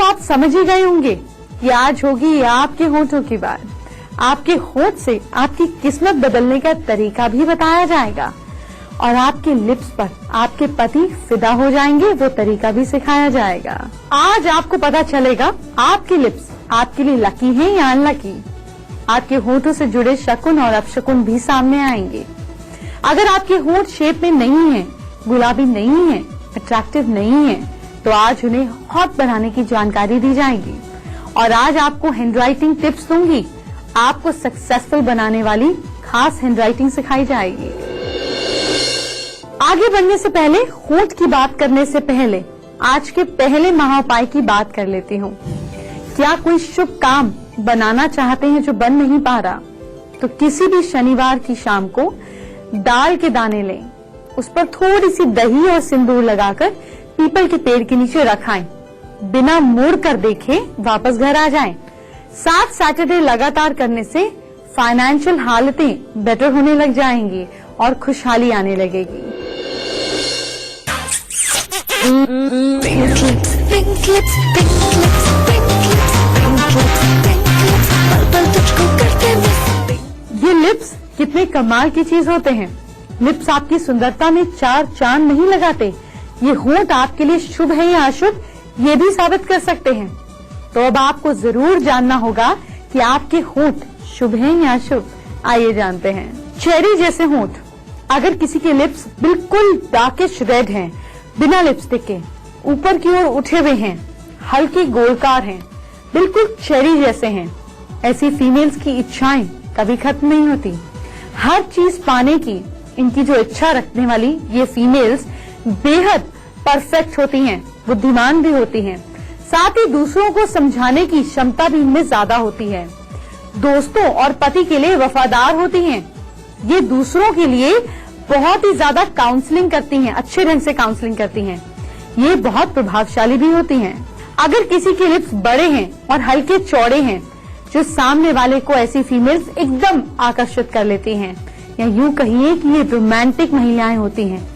तो आप समझ ही गए होंगे कि आज होगी आपके होठों की बात। आपके होठ से आपकी किस्मत बदलने का तरीका भी बताया जाएगा और आपके लिप्स पर आपके पति फिदा हो जाएंगे, वो तरीका भी सिखाया जाएगा। आज आपको पता चलेगा आपके लिप्स आपके लिए लकी हैं या अनलकी। आपके होठों से जुड़े शकुन और अपशकुन भी सामने आएंगे। अगर आपके होठ शेप में नहीं है, गुलाबी नहीं है, अट्रैक्टिव नहीं है, तो आज उन्हें हॉट बनाने की जानकारी दी जाएगी और आज आपको हैंडराइटिंग टिप्स दूंगी। आपको सक्सेसफुल बनाने वाली खास हैंडराइटिंग सिखाई जाएगी। आगे बढ़ने से पहले, होठ की बात करने से पहले आज के पहले महाउपाय की बात कर लेती हूँ। क्या कोई शुभ काम बनाना चाहते हैं जो बन नहीं पा रहा, तो किसी भी शनिवार की शाम को दाल के दाने लें, उस पर थोड़ी सी दही और सिंदूर लगाकर पीपल के पेड़ के नीचे रखाएं, बिना मुड़ कर देखे वापस घर आ जाएं। 7 सैटरडे लगातार करने से फाइनेंशियल हालतें बेटर होने लग जाएंगी और खुशहाली आने लगेगी। ये लिप्स कितने कमाल की चीज होते हैं। लिप्स आपकी सुंदरता में 4 चांद नहीं लगाते। ये होंठ आपके लिए शुभ है या अशुभ, ये भी साबित कर सकते हैं। तो अब आपको जरूर जानना होगा कि आपके होंठ शुभ हैं या अशुभ। आइए जानते हैं। चेरी जैसे होंठ, अगर किसी के लिप्स बिल्कुल डार्किश रेड हैं, बिना लिपस्टिक के, ऊपर की ओर उठे हुए हैं, हल्के गोलकार हैं, बिल्कुल चेरी जैसे हैं, ऐसी फीमेल्स की इच्छाएं कभी खत्म नहीं होती। हर चीज पाने की इनकी जो इच्छा रखने वाली ये फीमेल्स बेहद परफेक्ट होती हैं, बुद्धिमान भी होती हैं, साथ ही दूसरों को समझाने की क्षमता भी इनमें ज्यादा होती है। दोस्तों और पति के लिए वफादार होती हैं। ये दूसरों के लिए बहुत ही ज्यादा काउंसलिंग करती हैं, अच्छे ढंग से काउंसलिंग करती हैं। ये बहुत प्रभावशाली भी होती हैं। अगर किसी के लिप्स बड़े हैं और हल्के चौड़े हैं, जो सामने वाले को ऐसी फीमेल्स एकदम आकर्षित कर लेती हैं, या यूं कहिए कि ये रोमांटिक महिलाएं होती हैं।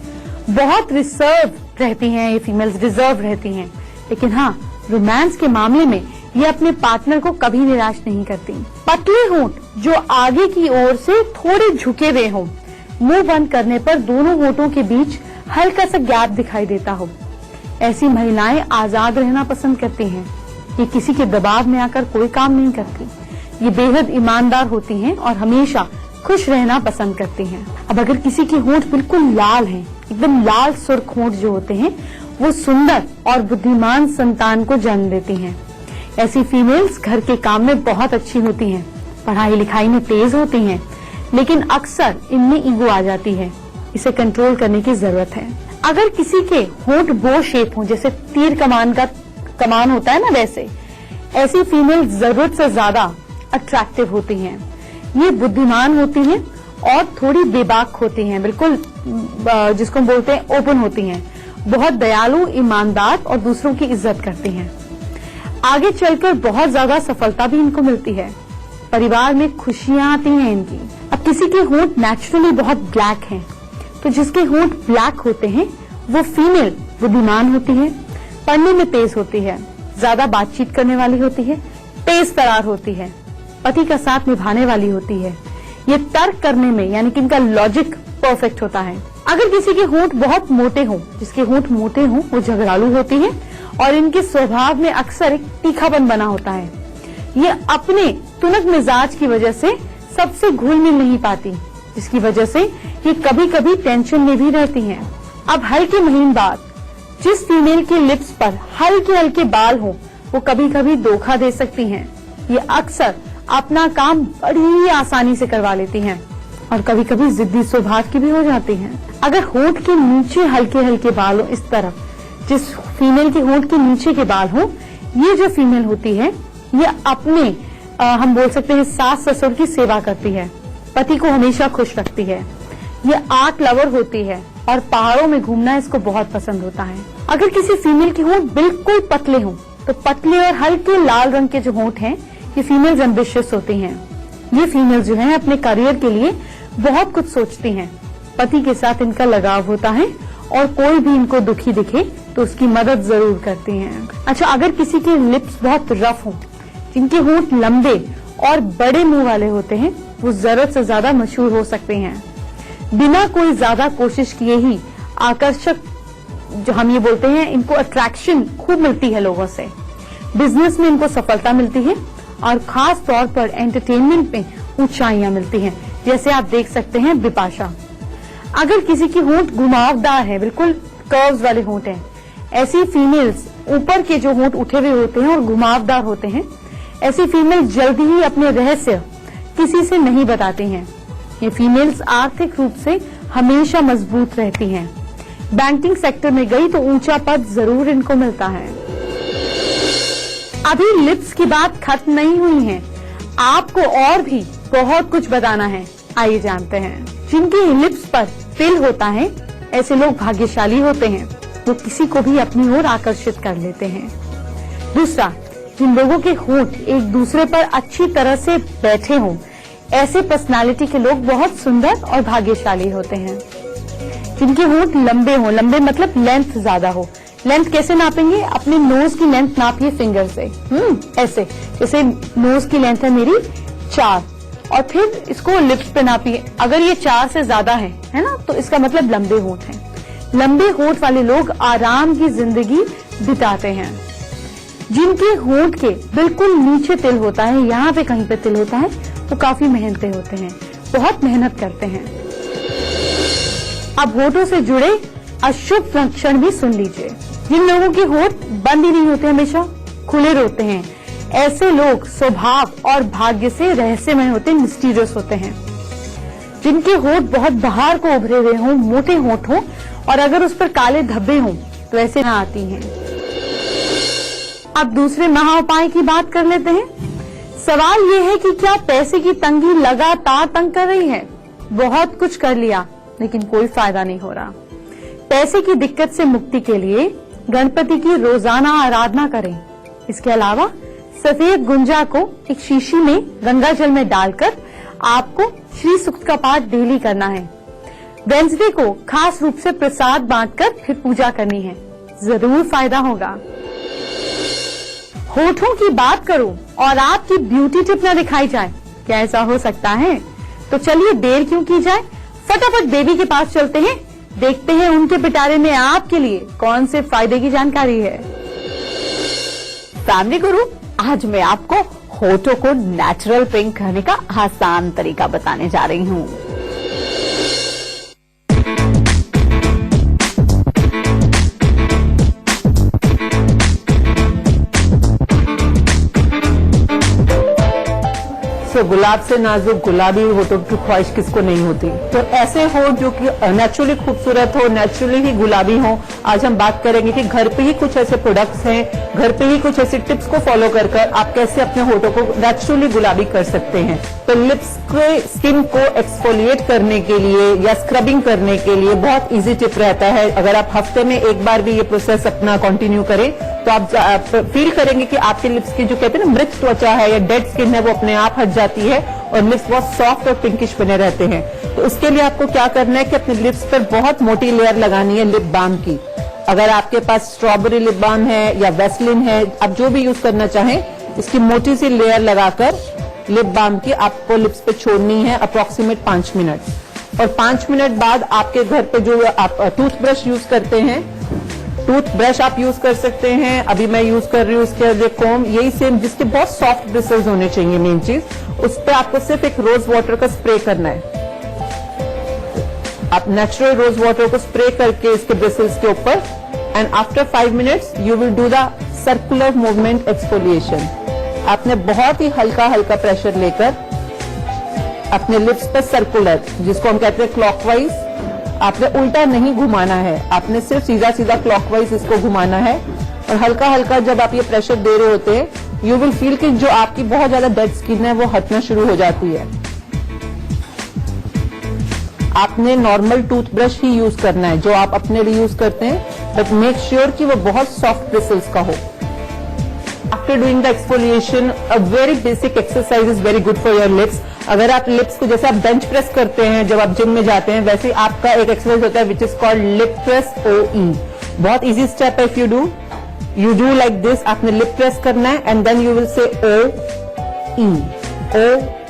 बहुत रिजर्व रहती हैं ये फीमेल्स, रिजर्व रहती हैं, लेकिन हाँ, रोमांस के मामले में ये अपने पार्टनर को कभी निराश नहीं करती। पतले होंठ जो आगे की ओर से थोड़े झुके हुए हों, मुंह बंद करने पर दोनों होठों के बीच हल्का सा गैप दिखाई देता हो, ऐसी महिलाएं आजाद रहना पसंद करती हैं। ये किसी के दबाव में आकर कोई काम नहीं करती। ये बेहद ईमानदार होती हैं और हमेशा खुश रहना पसंद करती हैं। अब अगर किसी के होंठ बिल्कुल लाल हैं, एकदम लाल सुर्ख होंठ जो होते हैं, वो सुंदर और बुद्धिमान संतान को जन्म देती हैं। ऐसी फीमेल्स घर के काम में बहुत अच्छी होती हैं, पढ़ाई लिखाई में तेज होती हैं, लेकिन अक्सर इनमें ईगो आ जाती है। इसे कंट्रोल करने की जरूरत है। अगर किसी के होंठ बो शेप हो, जैसे तीर कमान का कमान होता है ना, वैसे ऐसी फीमेल जरूरत से ज्यादा अट्रैक्टिव होती हैं। ये बुद्धिमान होती हैं और थोड़ी बेबाक होती हैं, बिल्कुल जिसको हम बोलते हैं ओपन होती हैं, बहुत दयालु, ईमानदार और दूसरों की इज्जत करती हैं। आगे चलकर बहुत ज्यादा सफलता भी इनको मिलती है, परिवार में खुशियां आती हैं इनकी। अब किसी के होंठ नेचुरली बहुत ब्लैक हैं, तो जिसके होंठ ब्लैक होते हैं वो फीमेल बुद्धिमान होती है, पढ़ने में तेज होती है, ज्यादा बातचीत करने वाली होती है, तेज तरार होती है, पति का साथ निभाने वाली होती है। ये तर्क करने में, यानी कि इनका लॉजिक परफेक्ट होता है। अगर किसी के होंठ बहुत मोटे हों, जिसके होंठ मोटे हों, वो झगड़ालू होती है और इनके स्वभाव में अक्सर एक तीखापन बना होता है। ये अपने तुनक मिजाज की वजह से सबसे घुल मिल नहीं पाती, जिसकी वजह से ये कभी कभी टेंशन में भी रहती हैं। अब हल्की महीन बात, जिस फीमेल के लिप्स पर हल्के हल्के बाल हो, वो कभी कभी धोखा दे सकती हैं। ये अक्सर अपना काम बड़ी आसानी से करवा लेती हैं और कभी कभी जिद्दी स्वभाव की भी हो जाती हैं। अगर होंठ के नीचे हल्के हल्के बाल हो, इस तरफ जिस फीमेल के होंठ के नीचे के बाल हो, ये जो फीमेल होती है ये अपने हम बोल सकते हैं सास ससुर की सेवा करती है, पति को हमेशा खुश रखती है। ये आर्ट लवर होती है और पहाड़ों में घूमना इसको बहुत पसंद होता है। अगर किसी फीमेल के होंठ बिल्कुल पतले हों, तो पतले और हल्के लाल रंग के जो होंठ हैं, ये फीमेल्स एम्बिशियस होती हैं। ये फीमेल जो है अपने करियर के लिए बहुत कुछ सोचती हैं, पति के साथ इनका लगाव होता है और कोई भी इनको दुखी दिखे तो उसकी मदद जरूर करती हैं। अच्छा, अगर किसी के लिप्स बहुत रफ हो, जिनके होंठ लंबे और बड़े मुंह वाले होते हैं, वो जरूरत से ज्यादा मशहूर हो सकते हैं। बिना कोई ज्यादा कोशिश किए ही आकर्षक, जो हम ये बोलते हैं, इनको अट्रैक्शन खूब मिलती है लोगों से। बिजनेस में इनको सफलता मिलती है और खास तौर पर एंटरटेनमेंट में ऊंचाइयां मिलती हैं। जैसे आप देख सकते हैं बिपाशा। अगर किसी की होंठ घुमावदार है, बिल्कुल कर्व्स वाले होंठ हैं, ऐसी फीमेल्स, ऊपर के जो होंठ उठे हुए होते हैं और घुमावदार होते हैं, ऐसी फीमेल जल्दी ही अपने रहस्य किसी से नहीं बताती हैं। ये फीमेल्स आर्थिक रूप से हमेशा मजबूत रहती हैं। बैंकिंग सेक्टर में गई तो ऊंचा पद जरूर इनको मिलता है। अभी लिप्स की बात खत्म नहीं हुई है, आपको और भी बहुत कुछ बताना है। आइए जानते हैं। जिनके लिप्स पर तिल होता है, ऐसे लोग भाग्यशाली होते हैं। वो किसी को भी अपनी ओर आकर्षित कर लेते हैं। दूसरा, जिन लोगों के होंठ एक दूसरे पर अच्छी तरह से बैठे हों, ऐसे पर्सनालिटी के लोग बहुत सुंदर और भाग्यशाली होते हैं। जिनके होंठ लंबे हों, लंबे मतलब लेंथ ज्यादा हो। लेंथ कैसे नापेंगे? अपने नोज की लेंथ नापिए फिंगर से, ऐसे। जैसे नोज की लेंथ है मेरी 4, और फिर इसको लिप्स पे नापिए। अगर ये 4 से ज्यादा है ना, तो इसका मतलब लंबे होंठ हैं। लंबे होंठ वाले लोग आराम की जिंदगी बिताते हैं। जिनके होंठ के बिल्कुल नीचे तिल होता है, यहाँ पे कहीं पे तिल होता है, वो काफी मेहनती होते हैं, बहुत मेहनत करते हैं। अब होठों से जुड़े अशुभ लक्षण भी सुन लीजिए। जिन लोगों के होठ बंद ही नहीं होते, हमेशा खुले होते हैं, ऐसे लोग स्वभाव और भाग्य से रहस्यमय होते, मिस्टीरियस होते हैं। जिनके होठ बहुत बाहर को उभरे हुए हों, मोटे होठ हों, और अगर उस पर काले धब्बे हों, तो ऐसे ना आती हैं। अब दूसरे महा उपाय की बात कर लेते हैं। सवाल ये है कि क्या पैसे की तंगी लगातार तंग कर रही है? बहुत कुछ कर लिया लेकिन कोई फायदा नहीं हो रहा। पैसे की दिक्कत से मुक्ति के लिए गणपति की रोजाना आराधना करें। इसके अलावा सफेद गुंजा को एक शीशी में गंगा जल में डालकर आपको श्री सूक्त का पाठ डेली करना है। वेंसडे को खास रूप से प्रसाद बांटकर फिर पूजा करनी है, जरूर फायदा होगा। होठों की बात करूं और आपकी ब्यूटी टिप न दिखाई जाए, क्या ऐसा हो सकता है? तो चलिए देर क्यों की जाए, फटाफट बेबी के पास चलते हैं, देखते हैं उनके पिटारे में आपके लिए कौन से फायदे की जानकारी है। फैमिली गुरु, आज मैं आपको होठों को नेचुरल पिंक करने का आसान तरीका बताने जा रही हूँ। तो गुलाब से नाजुक गुलाबी होठों की ख्वाहिश किसको नहीं होती। तो ऐसे होठ जो कि नेचुरली खूबसूरत हो, नेचुरली ही गुलाबी हो, आज हम बात करेंगे कि घर पे ही कुछ ऐसे प्रोडक्ट्स हैं, घर पे ही कुछ ऐसी टिप्स को फॉलो कर आप कैसे अपने होठों को नेचुरली गुलाबी कर सकते हैं। तो लिप्स के स्किन को एक्सफोलिएट करने के लिए या स्क्रबिंग करने के लिए बहुत इजी टिप रहता है। अगर आप हफ्ते में एक बार भी ये प्रोसेस अपना कंटिन्यू करें तो आप फील करेंगे कि आपके लिप्स की जो कहते हैं ना मृत त्वचा है या डेड स्किन है, वो अपने आप हट जाती है और लिप्स बहुत सॉफ्ट और पिंकिश बने रहते हैं। तो उसके लिए आपको क्या करना है कि अपने लिप्स पर बहुत मोटी लेयर लगानी है लिप बाम की। अगर आपके पास स्ट्रॉबेरी लिप बाम है या वेस्लिन है, आप जो भी यूज करना चाहें, इसकी मोटी सी लेयर लगाकर लिप बाम की आपको लिप्स पे छोड़नी है अप्रोक्सीमेट 5 मिनट। और 5 मिनट बाद आपके घर पे जो आप टूथब्रश यूज करते हैं, टूथब्रश आप यूज कर सकते हैं। अभी मैं यूज कर रही हूँ उसके लिए कोम, यही सेम, जिसके बहुत सॉफ्ट ब्रिसल्स होने चाहिए। मेन चीज, उस पर आपको सिर्फ एक रोज वाटर का स्प्रे करना है। आप नेचुरल रोज वाटर को स्प्रे करके इसके ब्रिसल्स के ऊपर, and after 5 minutes you will do the circular movement exfoliation. आपने बहुत ही हल्का हल्का प्रेशर लेकर अपने लिप्स पर सर्कुलर, जिसको हम कहते हैं क्लॉकवाइज, आपने उल्टा नहीं घुमाना है, आपने सिर्फ सीधा सीधा क्लॉकवाइज इसको घुमाना है। और हल्का हल्का जब आप ये प्रेशर दे रहे होते हैं, यू विल फील कि जो आपकी बहुत ज्यादा डेड स्किन है वो हटना शुरू हो जाती है। आपने नॉर्मल टूथब्रश ही यूज करना है जो आप अपने लिए यूज करते हैं, बट मेक श्योर कि वो बहुत सॉफ्ट ब्रिसल्स का हो। After doing the exfoliation, a very basic exercise is very good for your lips. अगर आप लिप्स को, जैसे आप बेंच प्रेस करते हैं जब आप जिम में जाते हैं, वैसे आपका एक एक्सरसाइज होता है which is called lip press OE। बहुत इजी स्टेप है। If you do like this, आपने लिप प्रेस करना है and then you will say ओ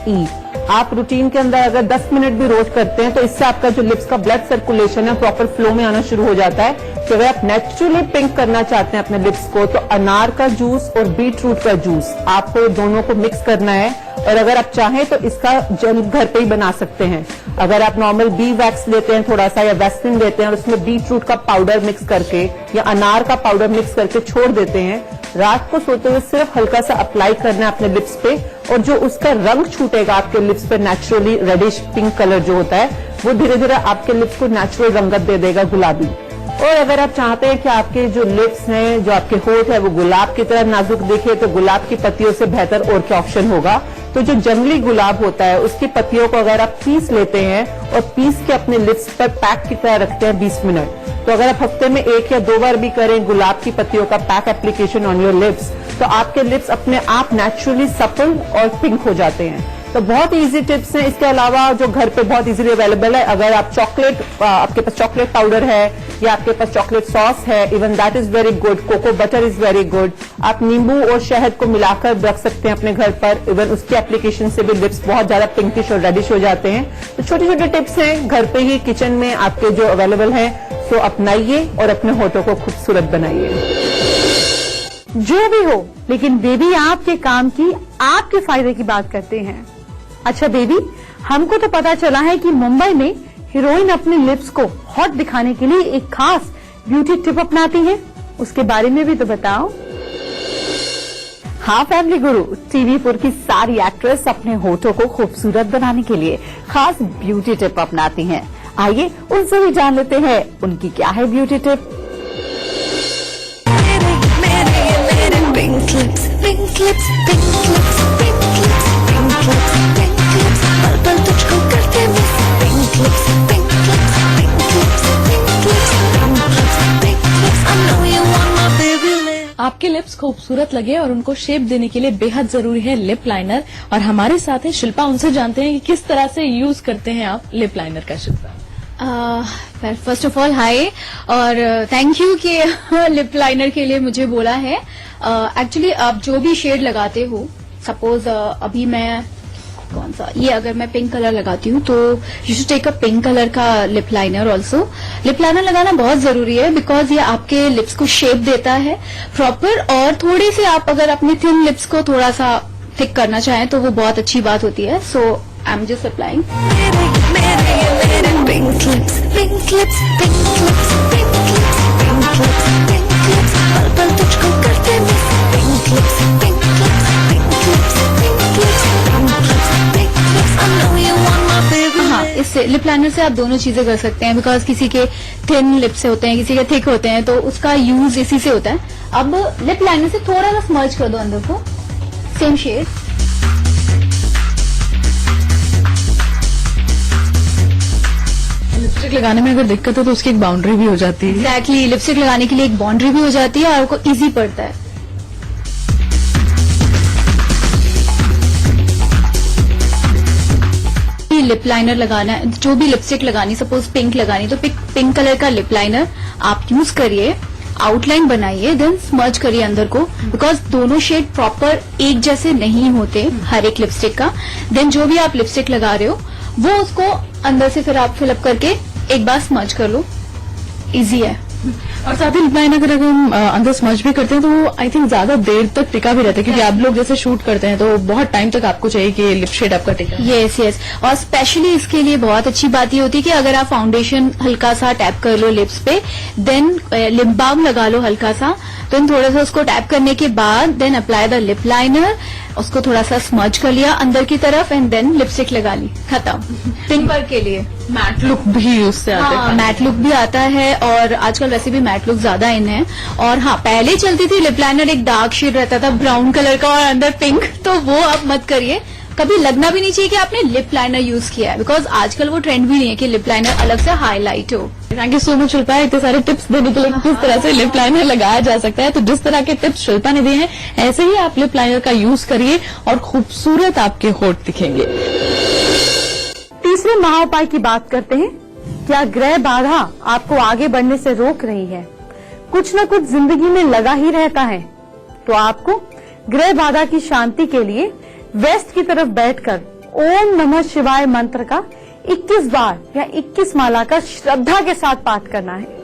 ई। आप रूटीन के अंदर अगर 10 मिनट भी रोज करते हैं तो इससे आपका जो लिप्स का ब्लड सर्कुलेशन है प्रॉपर फ्लो में आना शुरू हो जाता है। कि अगर आप नेचुरली पिंक करना चाहते हैं अपने लिप्स को, तो अनार का जूस और बीट रूट का जूस आपको दोनों को मिक्स करना है। और अगर आप चाहें तो इसका जेल घर पे ही बना सकते हैं। अगर आप नॉर्मल बी वैक्स लेते हैं थोड़ा सा, या वैसलिन लेते हैं और उसमें बीट रूट का पाउडर मिक्स करके या अनार का पाउडर मिक्स करके छोड़ देते हैं, रात को सोते हुए सिर्फ हल्का सा अप्लाई करना है अपने लिप्स पे, और जो उसका रंग छूटेगा आपके लिप्स पे, नेचुरली रेडिश पिंक कलर जो होता है, वो धीरे धीरे आपके लिप्स को नेचुरल रंगत दे देगा गुलाबी। और अगर आप चाहते हैं कि आपके जो लिप्स हैं, जो आपके होठ है, वो गुलाब की तरह नाजुक दिखे, तो गुलाब की पत्तियों से बेहतर और क्या ऑप्शन होगा। तो जो जंगली गुलाब होता है उसकी पत्तियों को अगर आप पीस लेते हैं और पीस के अपने लिप्स पर पैक की तरह रखते हैं 20 मिनट, तो अगर आप हफ्ते में 1 या 2 बार भी करें गुलाब की पत्तियों का pack application on your lips, तो आपके लिप्स अपने आप नेचुरली सपल और पिंक हो जाते हैं। तो बहुत इजी टिप्स हैं। इसके अलावा जो घर पे बहुत इजीली अवेलेबल है, अगर आप चॉकलेट, आपके पास चॉकलेट पाउडर है या आपके पास चॉकलेट सॉस है, even that is very good. Cocoa butter is very good. आप नींबू और शहद को मिलाकर रख सकते हैं अपने घर पर, इवन उसके एप्लीकेशन से भी लिप्स बहुत ज्यादा पिंकिश और रेडिश हो जाते हैं। तो छोटे छोटे टिप्स हैं घर पे ही किचन में आपके जो अवेलेबल हैं, सो अपनाइए और अपने होठों को खूबसूरत बनाइए। जो भी हो, लेकिन बेबी आपके काम की, आपके फायदे की बात करते हैं। अच्छा बेबी, हमको तो पता चला है कि मुंबई में हीरोइन अपने लिप्स को हॉट दिखाने के लिए एक खास ब्यूटी टिप अपनाती है, उसके बारे में भी तो बताओ। हाँ फैमिली गुरु, टीवी पर की सारी एक्ट्रेस अपने होठों को खूबसूरत बनाने के लिए खास ब्यूटी टिप अपनाती हैं। आइए उनसे भी जान लेते हैं उनकी क्या है beauty tip. Pink lips, pink lips, pink lips, pink lips, pink lips, pink lips, पल पल तुझको करते miss. Pink lips, pink lips, pink lips, pink lips, pink lips, pink lips, I know you want my baby lips. आपके lips खूबसूरत लगे और उनको shape देने के लिए बेहद जरूरी है लिप लाइनर। और हमारे साथ है शिल्पा, उनसे जानते हैं कि किस तरह से यूज करते हैं आप लिप लाइनर का। शिल्पा, फर्स्ट ऑफ ऑल हाय और थैंक यू कि लिप लाइनर के लिए मुझे बोला है। एक्चुअली आप जो भी शेड लगाते हो, सपोज अभी मैं कौन सा, ये अगर मैं पिंक कलर लगाती हूँ तो you should take a pink colour का lip liner also. Lip liner लगाना बहुत जरूरी है बिकॉज ये आपके लिप्स को शेप देता है प्रॉपर। और थोड़ी सी आप अगर अपनी थिन लिप्स को थोड़ा सा थिक करना चाहें तो वो बहुत अच्छी बात होती है। So I am just applying. Pink lips, pink lips, pink lips, pink lips, pink lips, pink lips, पल पल तुझको करते miss. Pink lips, pink lips, pink lips, pink lips, pink lips, pink lips, I know you want my baby. हाँ, इससे lip liner से आप दोनों चीजें कर सकते हैं बिकॉज किसी के थिन लिप्स से होते हैं, किसी के थिक होते हैं, तो उसका यूज इसी से होता है। अब लिप लाइनर से थोड़ा सा स्मर्ज कर दो अंदर को, सेम शेड। लिपस्टिक लगाने में अगर दिक्कत हो तो उसकी एक बाउंड्री भी हो जाती है। एग्जैक्टली, लिपस्टिक लगाने के लिए एक बाउंड्री भी हो जाती है और आपको इजी पड़ता है। लिप लाइनर लगाना है, जो भी लिपस्टिक लगानी, सपोज पिंक लगानी, तो पिंक कलर का लिप लाइनर आप यूज करिए, आउटलाइन बनाइए, देन स्मर्ज करिए अंदर को, बिकॉज दोनों शेड प्रॉपर एक जैसे नहीं होते हर एक लिपस्टिक का। देन जो भी आप लिपस्टिक लगा रहे हो वो उसको अंदर से फिर आप फिलअप करके एक बार स्मर्ज कर लो, इजी है। और साथ ही लिप लाइनर अगर हम अंदर स्मर्ज भी करते हैं तो वो आई थिंक ज्यादा देर तक टिका भी रहता है, क्योंकि आप लोग जैसे शूट करते हैं तो बहुत टाइम तक आपको चाहिए कि लिप शेड आपका टिका। यस यस, और स्पेशली इसके लिए बहुत अच्छी बात ये होती है कि अगर आप फाउंडेशन हल्का सा टैप कर लो लिप्स पे, देन लिप बाम लगा लो हल्का सा, देन थोड़ा सा उसको टैप करने के बाद then apply the lip liner, उसको थोड़ा सा स्मर्ज कर लिया अंदर की तरफ एंड देन लिपस्टिक लगा ली, खत्म। दिन भर के लिए मैट लुक भी उससे आता है। हाँ, मैट लुक भी आता है और आजकल वैसे भी मैट लुक ज्यादा इन है। और हाँ, पहले चलती थी लिप लाइनर एक डार्क शेड रहता था ब्राउन कलर का और अंदर पिंक, तो वो अब मत करिए। कभी लगना भी नहीं चाहिए कि आपने लिप लाइनर यूज किया है, बिकॉज आजकल वो ट्रेंड भी नहीं है कि लिप लाइनर अलग से हाईलाइट हो। Thank you so much Shilpa, इतने सारे टिप्स देने के लिए किस तरह से लिप लाइनर लगाया जा सकता है। तो जिस तरह के टिप्स शिल्पा ने दिए हैं ऐसे ही आप लिप लाइनर का यूज करिए और खूबसूरत आपके होठ दिखेंगे। तीसरे महाउपाय की बात करते हैं। क्या ग्रह बाधा आपको आगे बढ़ने से रोक रही है? कुछ न कुछ जिंदगी में लगा ही रहता है, तो आपको ग्रह बाधा की शांति के लिए वेस्ट की तरफ बैठकर ओम नमः शिवाय मंत्र का 21 बार या 21 माला का श्रद्धा के साथ पाठ करना है।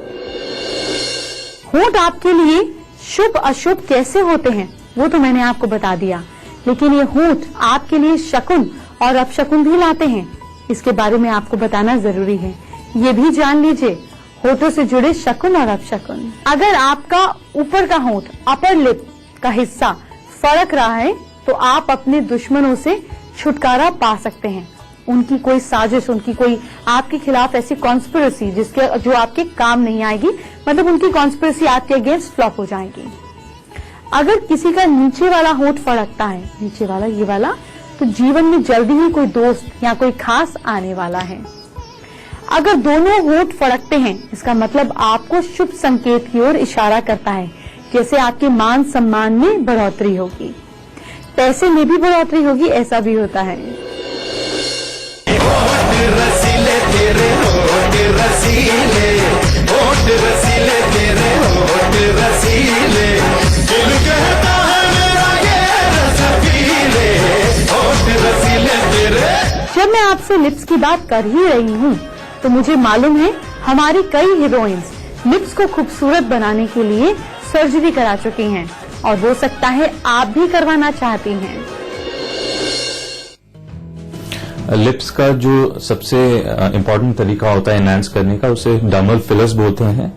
होंठ आपके लिए शुभ अशुभ कैसे होते हैं वो तो मैंने आपको बता दिया, लेकिन ये होंठ आपके लिए शकुन और अपशकुन भी लाते हैं, इसके बारे में आपको बताना जरूरी है। ये भी जान लीजिए होठों से जुड़े शकुन और अपशकुन। अगर आपका ऊपर का होंठ अपर लिप का हिस्सा फड़क रहा है तो आप अपने दुश्मनों से छुटकारा पा सकते हैं। उनकी कोई साजिश, उनकी कोई आपके खिलाफ ऐसी कॉन्स्पिरेसी जो आपके काम नहीं आएगी, मतलब उनकी कॉन्स्पिरेसी आपके अगेंस्ट फ्लॉप हो जाएगी। अगर किसी का नीचे वाला होंठ फड़कता है, नीचे वाला ये वाला, तो जीवन में जल्दी ही कोई दोस्त या कोई खास आने वाला है। अगर दोनों होंठ फड़कते हैं, इसका मतलब आपको शुभ संकेत की ओर इशारा करता है, जैसे आपके मान सम्मान में बढ़ोतरी होगी, पैसे में भी बढ़ोतरी होगी, ऐसा भी होता है। रसीले तेरे होठ रसीले, होठ रसीले तेरे होठ रसीले, दिल कहता है मेरा ये रसीले, होठ रसीले तेरे। जब मैं आपसे लिप्स की बात कर ही रही हूँ तो मुझे मालूम है हमारी कई हीरोइंस लिप्स को खूबसूरत बनाने के लिए सर्जरी करा चुकी हैं और हो सकता है आप भी करवाना चाहती हैं। लिप्स का जो सबसे इम्पोर्टेंट तरीका होता है एनहांस करने का, उसे डर्मल फिलर्स बोलते हैं।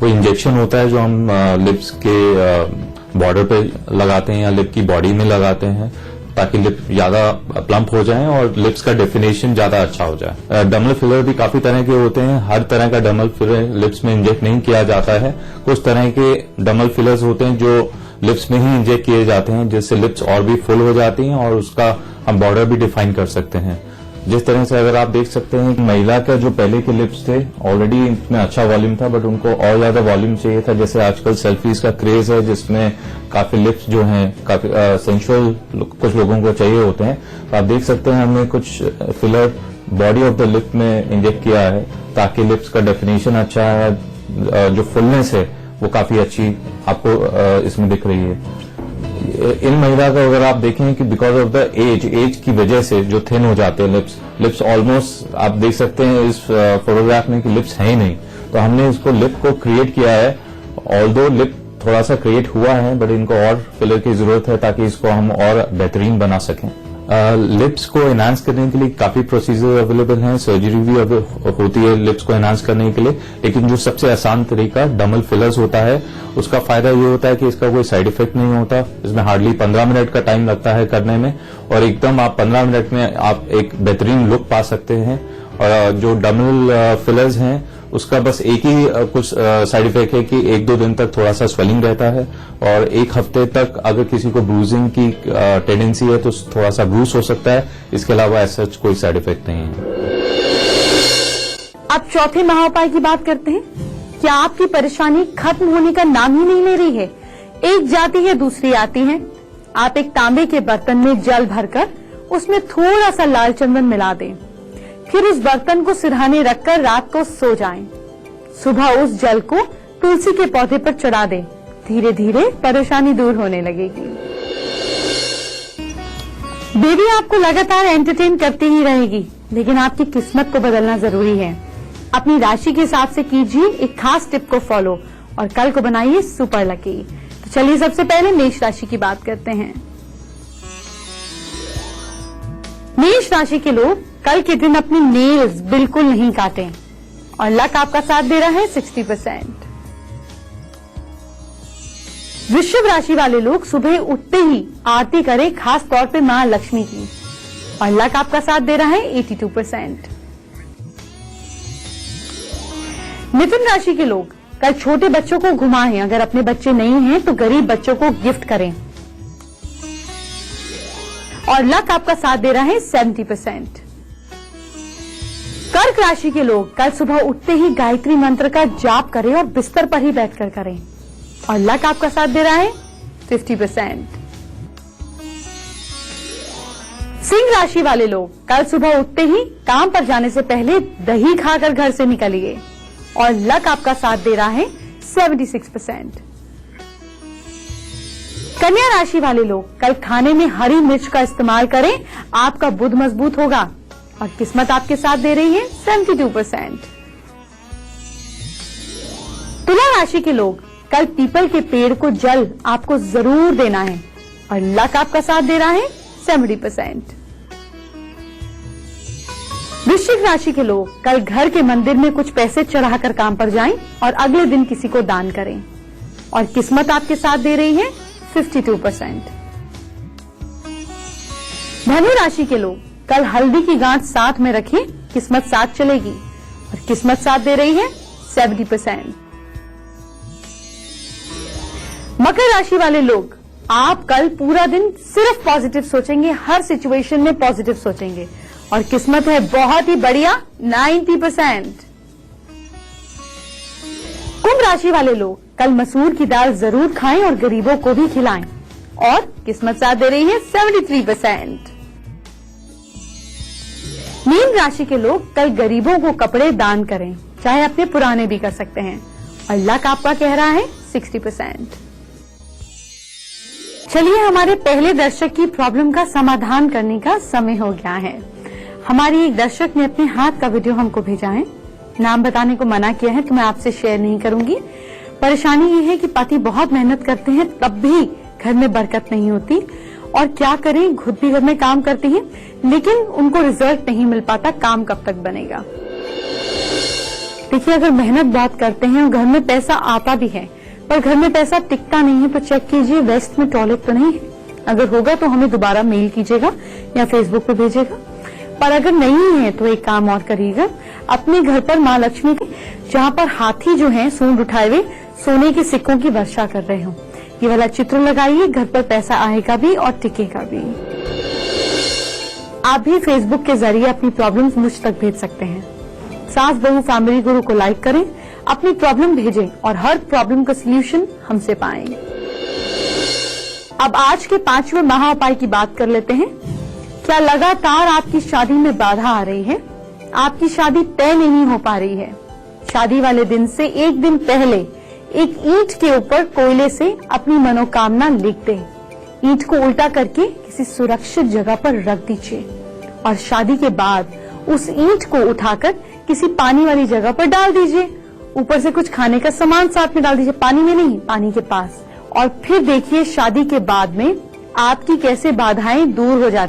वो इंजेक्शन होता है जो हम लिप्स के बॉर्डर पे लगाते हैं या लिप की बॉडी में लगाते हैं ताकि लिप ज्यादा प्लम्प हो जाए और लिप्स का डेफिनेशन ज्यादा अच्छा हो जाए। डर्मल फिलर भी काफी तरह के होते हैं, हर तरह का डर्मल फिलर लिप्स में इंजेक्ट नहीं किया जाता है। कुछ तरह के डर्मल फिलर्स होते हैं जो लिप्स में ही इंजेक्ट किए जाते हैं, जिससे लिप्स और भी फुल हो जाती हैं और उसका हम बॉर्डर भी डिफाइन कर सकते हैं। जिस तरह से अगर आप देख सकते हैं कि महिला का जो पहले के लिप्स थे ऑलरेडी इसमें अच्छा वॉल्यूम था, बट उनको और ज्यादा वॉल्यूम चाहिए था। जैसे आजकल सेल्फीज का क्रेज है जिसमें काफी लिप्स जो हैं काफी सेंसुअल कुछ लोगों को चाहिए होते हैं। तो आप देख सकते हैं हमने कुछ filler body of the lip में इंजेक्ट किया है ताकि लिप्स का डेफिनेशन अच्छा है, जो फुलनेस है वो काफी अच्छी आपको इसमें दिख रही है। इन महिला का अगर आप देखें कि बिकॉज ऑफ द एज की वजह से जो थिन हो जाते हैं लिप्स ऑलमोस्ट आप देख सकते हैं इस फोटोग्राफ में कि लिप्स है ही नहीं, तो हमने इसको लिप को क्रिएट किया है। ऑल्दो लिप थोड़ा सा क्रिएट हुआ है बट इनको और फिलर की जरूरत है ताकि इसको हम और बेहतरीन बना सकें। लिप्स को एनहांस करने के लिए काफी प्रोसीजर अवेलेबल हैं, सर्जरी भी होती है लिप्स को एनहांस करने के लिए, लेकिन जो सबसे आसान तरीका डर्मल फिलर्स होता है उसका फायदा ये होता है कि इसका कोई साइड इफेक्ट नहीं होता। इसमें हार्डली 15 मिनट का टाइम लगता है करने में और एकदम आप 15 मिनट में आप एक बेहतरीन लुक पा सकते हैं। और जो डर्मल फिलर्स हैं उसका बस एक ही कुछ साइड इफेक्ट है कि 1-2 दिन तक थोड़ा सा स्वेलिंग रहता है और 1 हफ्ते तक अगर किसी को ब्रूजिंग की टेंडेंसी है तो थोड़ा सा ब्रूस हो सकता है। इसके अलावा ऐसा कोई साइड इफेक्ट नहीं है। अब चौथे महाउपाय की बात करते हैं। क्या आपकी परेशानी खत्म होने का नाम ही नहीं ले रही है? एक जाती है दूसरी आती है। आप एक तांबे के बर्तन में जल भरकर उसमें थोड़ा सा लाल चंदन मिला दें, फिर उस बर्तन को सिरहाने रखकर रात को सो जाएं। सुबह उस जल को तुलसी के पौधे पर चढ़ा दें। धीरे धीरे परेशानी दूर होने लगेगी। देवी आपको लगातार एंटरटेन करती ही रहेगी, लेकिन आपकी किस्मत को बदलना जरूरी है। अपनी राशि के हिसाब से कीजिए एक खास टिप को फॉलो और कल को बनाइए सुपर लकी। तो चलिए सबसे पहले मेष राशि की बात करते हैं। मेष राशि के लोग कल के दिन अपने नेल्स बिल्कुल नहीं काटें और लक आपका साथ दे रहा है 60%। वृषभ राशि वाले लोग सुबह उठते ही आरती करें, खास तौर पे मां लक्ष्मी की, और लक आपका साथ दे रहा है 82%। मिथुन राशि के लोग कल छोटे बच्चों को घुमाएं, अगर अपने बच्चे नहीं हैं तो गरीब बच्चों को गिफ्ट करें, और लक आपका साथ दे रहा है 70%। कर्क राशि के लोग कल सुबह उठते ही गायत्री मंत्र का जाप करें और बिस्तर पर ही बैठकर करें, और लक आपका साथ दे रहा है 50%। सिंह राशि वाले लोग कल सुबह उठते ही काम पर जाने से पहले दही खाकर घर से निकलिए, और लक आपका साथ दे रहा है 76%। कन्या राशि वाले लोग कल खाने में हरी मिर्च का इस्तेमाल करें, आपका बुध मजबूत होगा और किस्मत आपके साथ दे रही है 72%। तुला राशि के लोग कल पीपल के पेड़ को जल आपको जरूर देना है और लक आपका साथ दे रहा है 70%। वृश्चिक राशि के लोग कल घर के मंदिर में कुछ पैसे चढ़ाकर काम पर जाएं और अगले दिन किसी को दान करें और किस्मत आपके साथ दे रही है 52%। धनु राशि के लोग कल हल्दी की गांठ साथ में रखें, किस्मत साथ चलेगी और किस्मत साथ दे रही है 70%। मकर राशि वाले लोग आप कल पूरा दिन सिर्फ पॉजिटिव सोचेंगे, हर सिचुएशन में पॉजिटिव सोचेंगे और किस्मत है बहुत ही बढ़िया 90%। कुंभ राशि वाले लोग कल मसूर की दाल जरूर खाएं और गरीबों को भी खिलाएं और किस्मत साथ दे रही है 73%। मीन राशि के लोग कल गरीबों को कपड़े दान करें, चाहे अपने पुराने भी कर सकते हैं और लक आपका कह रहा है 60%। चलिए हमारे पहले दर्शक की प्रॉब्लम का समाधान करने का समय हो गया है। हमारी एक दर्शक ने अपने हाथ का वीडियो हमको भेजा है, नाम बताने को मना किया है तो मैं आपसे शेयर नहीं करूंगी। परेशानी ये है कि पति बहुत मेहनत करते हैं तब भी घर में बरकत नहीं होती और क्या करें, खुद भी घर में काम करती हैं लेकिन उनको रिजल्ट नहीं मिल पाता, काम कब तक बनेगा। देखिए अगर मेहनत बहुत करते हैं और घर में पैसा आता भी है पर घर में पैसा टिकता नहीं है तो चेक कीजिए वेस्ट में टॉयलेट तो नहीं है। अगर होगा तो हमें दोबारा मेल कीजिएगा या फेसबुक पे भेजिएगा, पर अगर नहीं है तो एक काम और करिएगा, अपने घर पर माँ लक्ष्मी के जहाँ पर हाथी जो है सूंड उठाए हुए सोने के सिक्कों की वर्षा कर रहे हो, ये वाला चित्र लगाइए, घर पर पैसा आएगा भी और टिकेगा भी। आप भी फेसबुक के जरिए अपनी प्रॉब्लम्स मुझ तक भेज सकते हैं। सास बहू फैमिली गुरु को लाइक करें, अपनी प्रॉब्लम भेजें और हर प्रॉब्लम का सलूशन हमसे पाएं। अब आज के 5वें महा उपाय की बात कर लेते हैं। क्या लगातार आपकी शादी में बाधा आ रही है, आपकी शादी तय नहीं हो पा रही है? शादी वाले दिन से एक दिन पहले एक ईंट के ऊपर कोयले से अपनी मनोकामना लिख दें। ईंट को उल्टा करके किसी सुरक्षित जगह पर रख दीजिए और शादी के बाद उस ईंट को उठाकर किसी पानी वाली जगह पर डाल दीजिए। ऊपर से कुछ खाने का सामान साथ में डाल दीजिए, पानी में नहीं, पानी के पास। और फिर देखिए शादी के बाद में आपकी कैसे बाधाएं दूर हो जाती